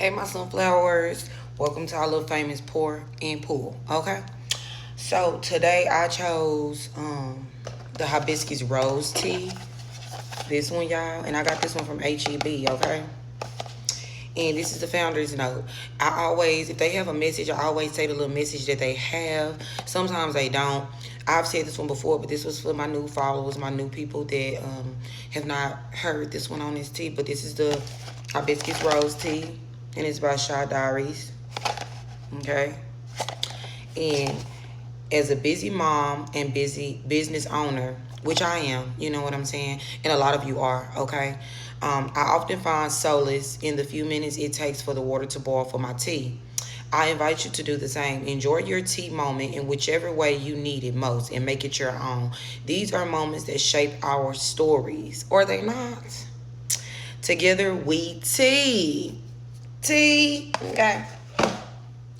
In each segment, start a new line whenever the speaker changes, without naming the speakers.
Hey, my sunflowers. Welcome to our little famous pour and pull. Okay. So today I chose the hibiscus rose tea. This one, y'all, and I got this one from HEB. Okay. And this is the founder's note. I always, if they have a message, I always say the little message that they have. Sometimes they don't. I've said this one before, but this was for my new followers, my new people that have not heard this one on this tea. But this is the hibiscus rose tea, and it's by Shaw Diaries. Okay. And as a busy mom and busy business owner, which I am, you know what I'm saying? And a lot of you are, okay? I often find solace in the few minutes it takes for the water to boil for my tea. I invite you to do the same. Enjoy your tea moment in whichever way you need it most and make it your own. These are moments that shape our stories, or they not. Together we tea. Tea. Okay.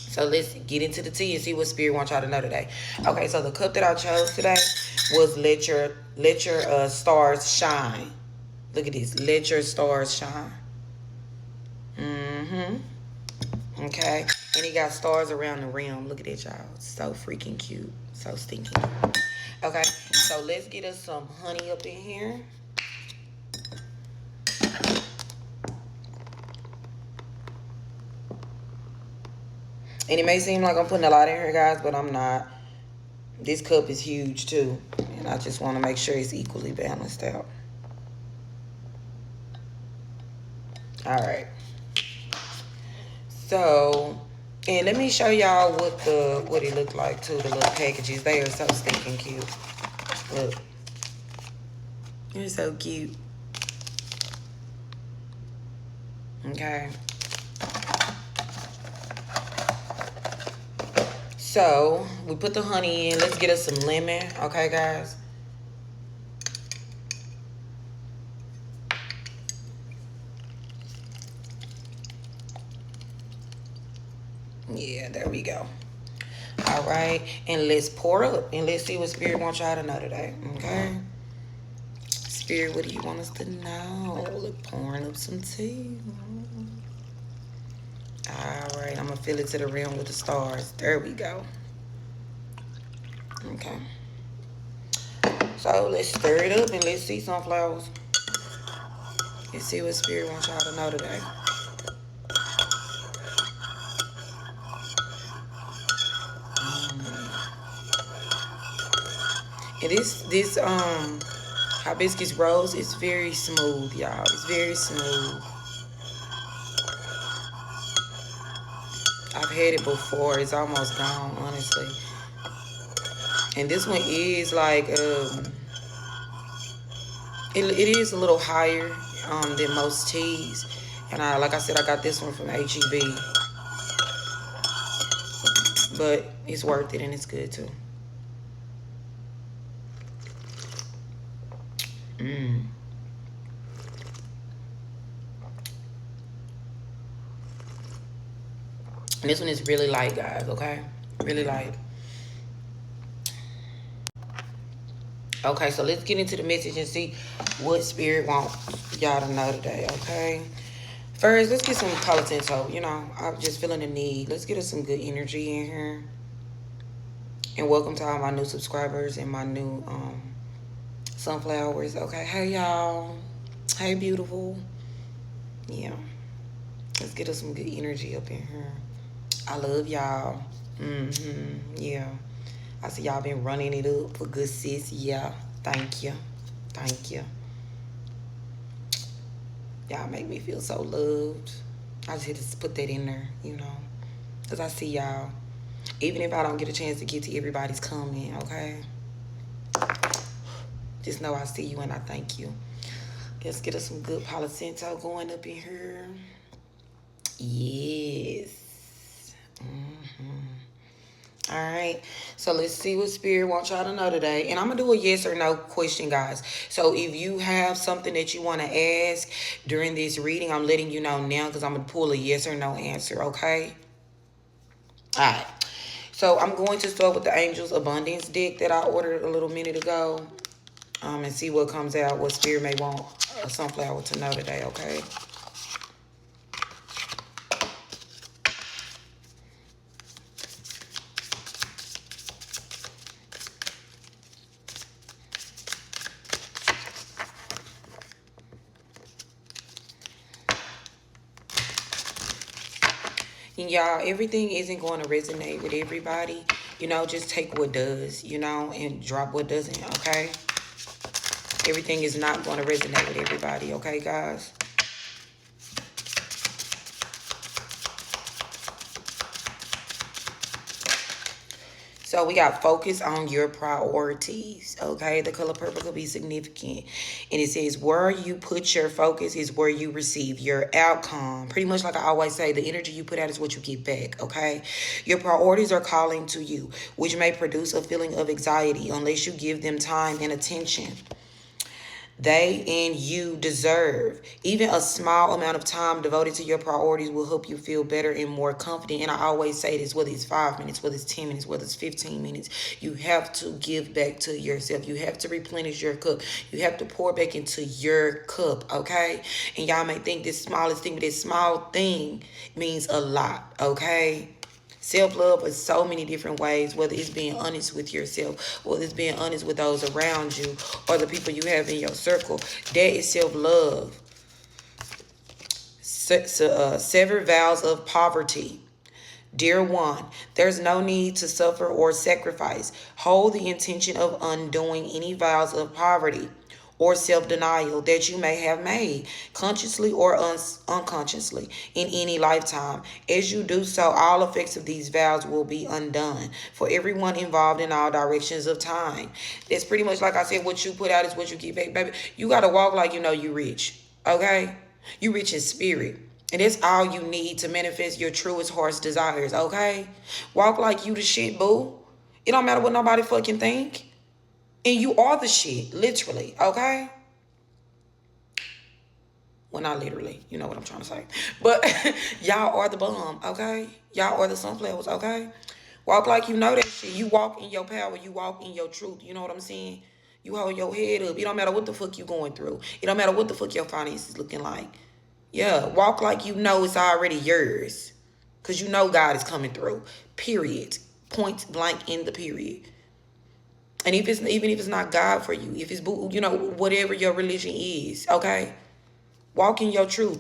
So let's get into the tea and see what spirit wants y'all to know today. Okay, so the cup that I chose today was let your stars shine. Look at this. Let your stars shine. Okay. And he got stars around the rim. Look at that, y'all. So freaking cute. So stinky. Okay. So let's get us some honey up in here. And it may seem like I'm putting a lot in here, guys, but I'm not. This cup is huge, too. And I just want to make sure it's equally balanced out. All right. So, and let me show y'all what it looked like too. The little packages, they are so stinking cute. Look, they're so cute. Okay. So we put the honey in. Let's get us some lemon. Okay, guys. Yeah, there we go. All right, and let's pour up and let's see what spirit wants y'all to know today. Okay. Spirit, what do you want us to know? Look, pouring up some tea. All right, I'm gonna fill it to the rim with the stars. There we go. Okay. So let's stir it up and let's see sunflowers. Let's see what spirit wants y'all to know today. And this hibiscus rose is very smooth, y'all. It's very smooth. I've had it before. It's almost gone, honestly. And this one is like it is a little higher than most teas. And like I said, I got this one from HEB. But it's worth it and it's good too. And this one is really light, guys, okay? Really light. Okay, so let's get into the message and see what spirit wants y'all to know today, okay? First, let's get some Palo Santo. You know, I'm just feeling the need. Let's get us some good energy in here. And welcome to all my new subscribers and my new sunflowers. Okay, hey y'all. Hey beautiful. Yeah. Let's get us some good energy up in here. I love y'all. Yeah. I see y'all been running it up for good sis. Yeah. Thank you. Thank you. Y'all make me feel so loved. I just had to put that in there, you know. Because I see y'all. Even if I don't get a chance to get to everybody's comment, okay? Just know I see you and I thank you. Let's get us some good Palo Santo going up in here. Yes. All right, so let's see what spirit wants y'all to know today. And I'm gonna do a yes or no question, guys. So if you have something that you want to ask during this reading, I'm letting you know now because I'm gonna pull a yes or no answer. Okay. All right. So I'm going to start with the Angels Abundance deck that I ordered a little minute ago, and see what comes out. What spirit may want a sunflower to know today. Okay. And y'all, everything isn't going to resonate with everybody. You know, just take what does, you know, and drop what doesn't, okay? Everything is not going to resonate with everybody, okay, guys? So we got focus on your priorities, okay? The color purple could be significant. And it says where you put your focus is where you receive your outcome. Pretty much like I always say, the energy you put out is what you get back, okay? Your priorities are calling to you, which may produce a feeling of anxiety unless you give them time and attention they and you deserve. Even a small amount of time devoted to your priorities will help you feel better and more confident. And I always say this, whether it's 5 minutes, whether it's 10 minutes, whether it's 15 minutes, you have to give back to yourself. You have to replenish your cup. You have to pour back into your cup, okay? And y'all may think this smallest thing, but this small thing means a lot, okay? Self-love is so many different ways, whether it's being honest with yourself, whether it's being honest with those around you or the people you have in your circle. That is self-love. Sever vows of poverty. Dear one, there's no need to suffer or sacrifice. Hold the intention of undoing any vows of poverty or self-denial that you may have made, consciously or unconsciously, in any lifetime. As you do so, all effects of these vows will be undone for everyone involved in all directions of time. It's pretty much like I said, what you put out is what you get back, baby. You got to walk like you know you rich, okay? You rich in spirit. And that's all you need to manifest your truest heart's desires, okay? Walk like you the shit, boo. It don't matter what nobody fucking think. And you are the shit, literally, okay? Well, not literally. You know what I'm trying to say. But y'all are the bomb, okay? Y'all are the sunflowers, okay? Walk like you know that shit. You walk in your power. You walk in your truth. You know what I'm saying? You hold your head up. It don't matter what the fuck you going through. It don't matter what the fuck your finances looking like. Yeah, walk like you know it's already yours. Because you know God is coming through. Period. Point blank in the period. And if it's even if it's not God for you, if it's you know whatever your religion is, okay, walk in your truth,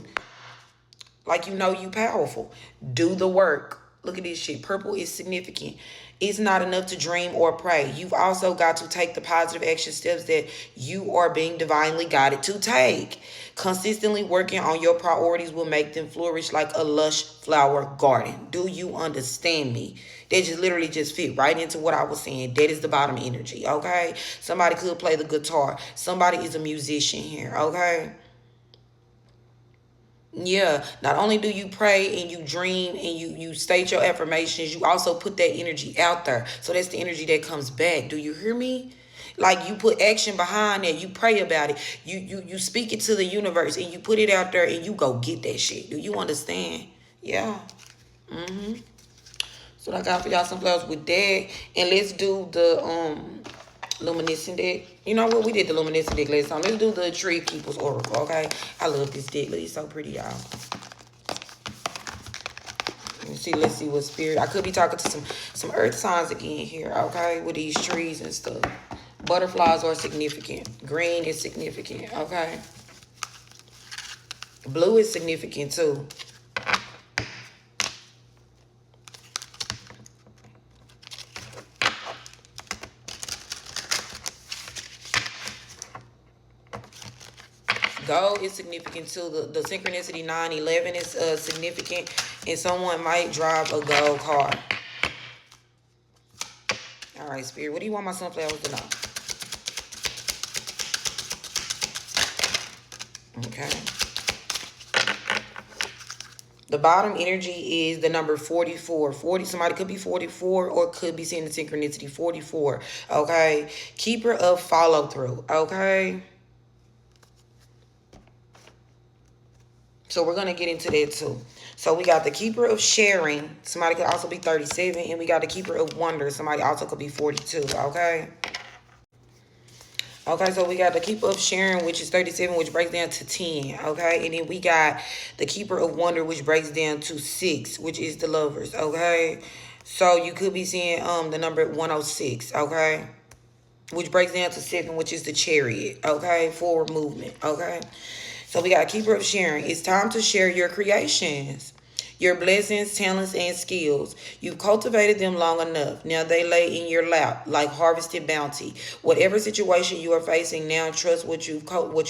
like you know you powerful. Do the work. Look at this shit. Purple is significant. It's not enough to dream or pray. You've also got to take the positive action steps that you are being divinely guided to take. Consistently working on your priorities will make them flourish like a lush flower garden. Do you understand me? They just literally just fit right into what I was saying. That is the bottom energy, okay? Somebody could play the guitar. Somebody is a musician here, okay? Yeah, not only do you pray and you dream and you state your affirmations, you also put that energy out there. So that's the energy that comes back. Do you hear me? Like you put action behind that, you pray about it, you speak it to the universe and you put it out there and you go get that shit. Do you understand? Yeah. So I got for y'all some flowers with that. And let's do the luminescent deck. You know what? We did the luminescent deck last time. Let's do the Tree Keeper's Oracle, okay? I love this deck. It's so pretty, y'all. Let's see what spirit. I could be talking to some earth signs again here, okay? With these trees and stuff. Butterflies are significant. Green is significant, okay? Blue is significant too. Gold is significant too. The synchronicity 911 is significant, and someone might drive a gold car. All right, Spirit, what do you want my sunflowers to know? Okay. The bottom energy is the number 44. 40, somebody could be 44 or could be seeing the synchronicity 44. Okay. Keeper of follow through. Okay. So we're going to get into that too. So we got the keeper of sharing. Somebody could also be 37. And we got the keeper of wonder. Somebody also could be 42. Okay. Okay, so we got the keeper of sharing, which is 37, which breaks down to 10. Okay. And then we got the keeper of wonder, which breaks down to 6, which is the lovers. Okay. So you could be seeing the number 106. Okay. Which breaks down to 7, which is the chariot. Okay. Forward movement. Okay. So we got a keeper of sharing. It's time to share your creations. Your blessings, talents, and skills. You've cultivated them long enough. Now they lay in your lap like harvested bounty. Whatever situation you are facing now, trust what you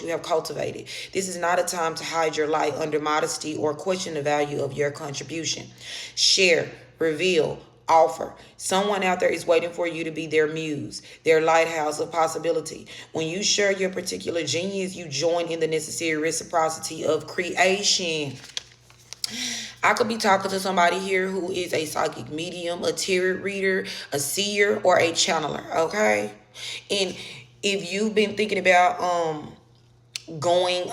have cultivated. This is not a time to hide your light under modesty or question the value of your contribution. Share, reveal, offer. Someone out there is waiting for you to be their muse, their lighthouse of possibility. When you share your particular genius, you join in the necessary reciprocity of creation. I could be talking to somebody here who is a psychic medium, a tarot reader, a seer, or a channeler, okay? And if you've been thinking about going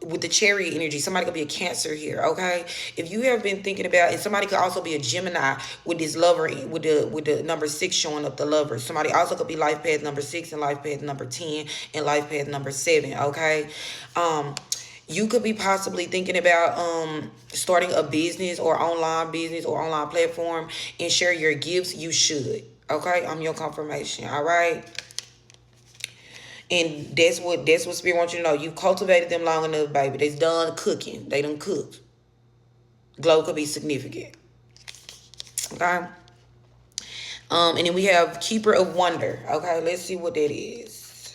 with the chariot energy, somebody could be a Cancer here, okay? If you have been thinking about, and somebody could also be a Gemini with this lover, with the number 6 showing up, the lover. Somebody also could be life path number 6 and life path number 10 and life path number 7, okay? You could be possibly thinking about starting a business or online business or online platform and share your gifts. You should, okay? I'm your confirmation, all right? And that's what Spirit wants you to know. You've cultivated them long enough, baby. They's done cooking. They done cooked. Glow could be significant. Okay? And then we have Keeper of Wonder. Okay, let's see what that is.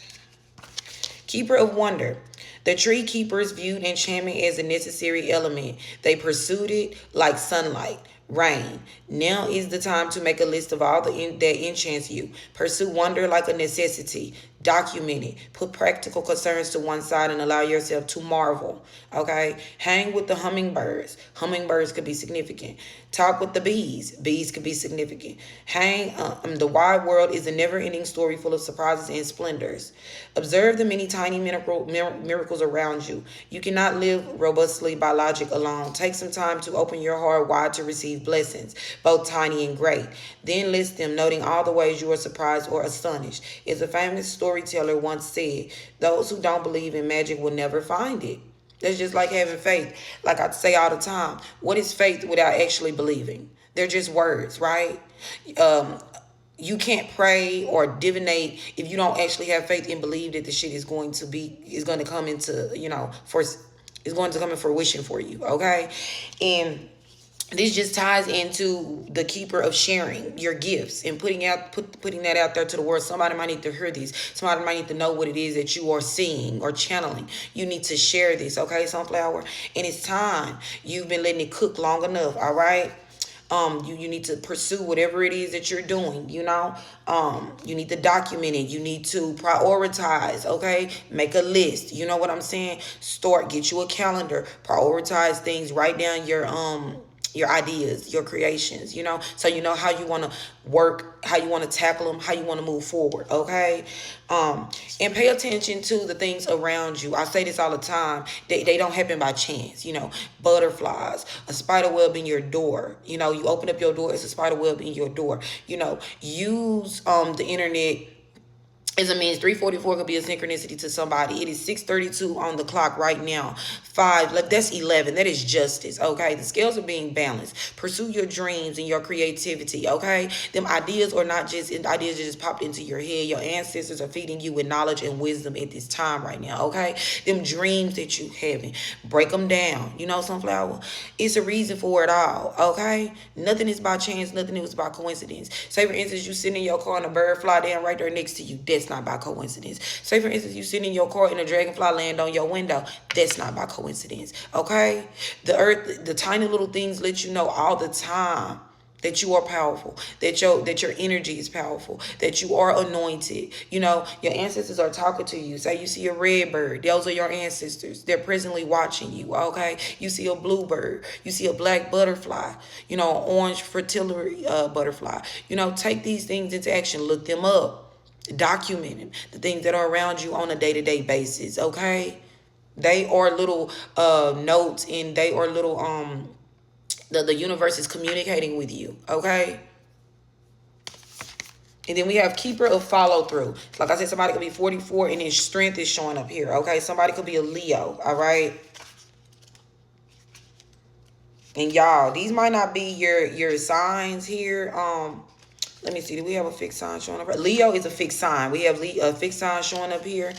Keeper of Wonder. The tree keepers viewed enchantment as a necessary element. They pursued it like sunlight, rain. Now is the time to make a list of all that enchants you. Pursue wonder like a necessity. Document it. Put practical concerns to one side and allow yourself to marvel. Okay? Hang with the hummingbirds. Hummingbirds could be significant. Talk with the bees. Bees could be significant. The wide world is a never-ending story full of surprises and splendors. Observe the many tiny miracles around you. You cannot live robustly by logic alone. Take some time to open your heart wide to receive blessings, both tiny and great. Then list them, noting all the ways you are surprised or astonished. As a famous storyteller once said, those who don't believe in magic will never find it. That's just like having faith. Like I say all the time, what is faith without actually believing? They're just words, right? You can't pray or divinate if you don't actually have faith and believe that the shit is going to come into, is going to come in fruition for you, okay? And this just ties into the keeper of sharing your gifts and putting that out there to the world. Somebody might need to hear this. Somebody might need to know what it is that you are seeing or channeling. You need to share this, okay, Sunflower? And it's time. You've been letting it cook long enough, all right? You need to pursue whatever it is that you're doing, you need to document it. You need to prioritize, okay? Make a list. You know what I'm saying? Get you a calendar, prioritize things, write down your ideas, your creations, so you know how you want to work, how you want to tackle them, how you want to move forward, okay? And pay attention to the things around you. I say this all the time. They don't happen by chance, butterflies, a spider web in your door. You open up your door, it's a spider web in your door. Use the internet as a means. 3:44 could be a synchronicity to somebody. It is 6:32 on the clock right now. 5, that's 11. That is justice, okay? The scales are being balanced. Pursue your dreams and your creativity, okay? Them ideas are not just ideas that just popped into your head. Your ancestors are feeding you with knowledge and wisdom at this time right now, okay? Them dreams that you having, break them down. Sunflower, it's a reason for it all, okay? Nothing is by chance. Nothing is by coincidence. Say, for instance, you sitting in your car and a bird fly down right there next to you. That's not by coincidence. Say, for instance, you sitting in your car and a dragonfly land on your window. That's not by coincidence, okay? The earth, the tiny little things let you know all the time that you are powerful, that your energy is powerful, that you are anointed. Your ancestors are talking to you. Say you see a red bird, those are your ancestors. They're presently watching you, okay? You see a blue bird, you see a black butterfly, an orange fertility butterfly. Take these things into action, look them up, document them, the things that are around you on a day-to-day basis, okay? They are little notes, and they are little the universe is communicating with you, okay? And then we have keeper of follow through. Like I said, somebody could be 44 and his strength is showing up here, okay? Somebody could be a Leo, all right? And y'all, these might not be your signs here. Let me see. Do we have a fixed sign showing up? Leo is a fixed sign. We have a fixed sign showing up here.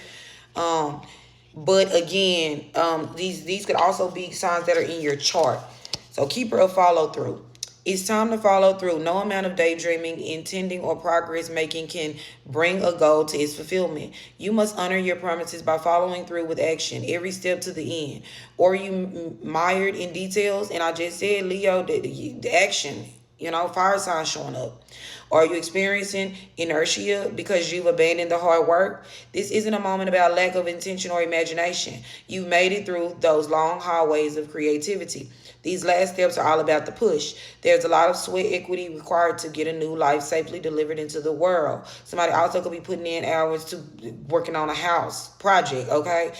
But again, these could also be signs that are in your chart. So keeper of follow through. It's time to follow through. No amount of daydreaming, intending, or progress making can bring a goal to its fulfillment. You must honor your promises by following through with action, every step to the end. Or you mired in details, and I just said, Leo, the action, fire sign showing up. Are you experiencing inertia because you've abandoned the hard work? This isn't a moment about lack of intention or imagination. You've made it through those long hallways of creativity. These last steps are all about the push. There's a lot of sweat equity required to get a new life safely delivered into the world. Somebody also could be putting in hours to working on a house project, okay,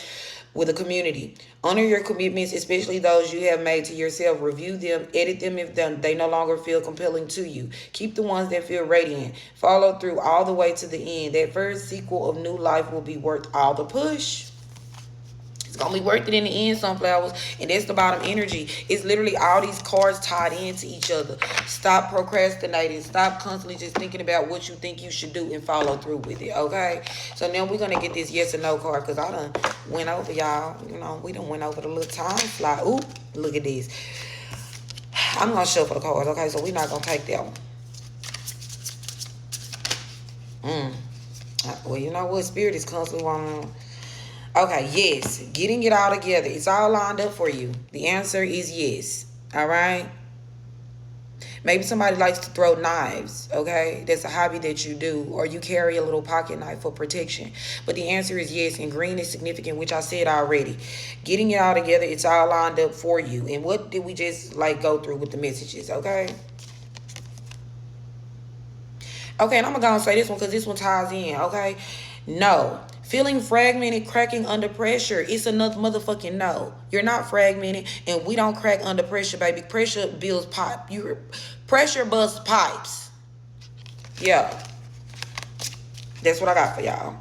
with a community. Honor your commitments, especially those you have made to yourself. Review them, edit them if they no longer feel compelling to you. Keep the ones that feel radiant. Follow through all the way to the end. That first sequel of new life will be worth all the push. It's going to be worth it in the end, sunflowers. And that's the bottom energy. It's literally all these cards tied into each other. Stop procrastinating. Stop constantly just thinking about what you think you should do and follow through with it, okay? So now we're going to get this yes or no card because I done went over, y'all. We done went over the little time slot. Ooh, look at this. I'm going to shuffle the cards, okay? So we're not going to take that one. Well, you know what? Spirit is constantly wanting. Okay, yes. Getting it all together. It's all lined up for you. The answer is yes. All right? Maybe somebody likes to throw knives, okay? That's a hobby that you do. Or you carry a little pocket knife for protection. But the answer is yes, and green is significant, which I said already. Getting it all together, it's all lined up for you. And what did we just, go through with the messages, okay? Okay, and I'm going to go and say this one because this one ties in, okay? No. Feeling fragmented, cracking under pressure. It's another motherfucking no. You're not fragmented, and we don't crack under pressure, baby. Pressure builds pipe. Pressure busts pipes. Yeah. That's what I got for y'all.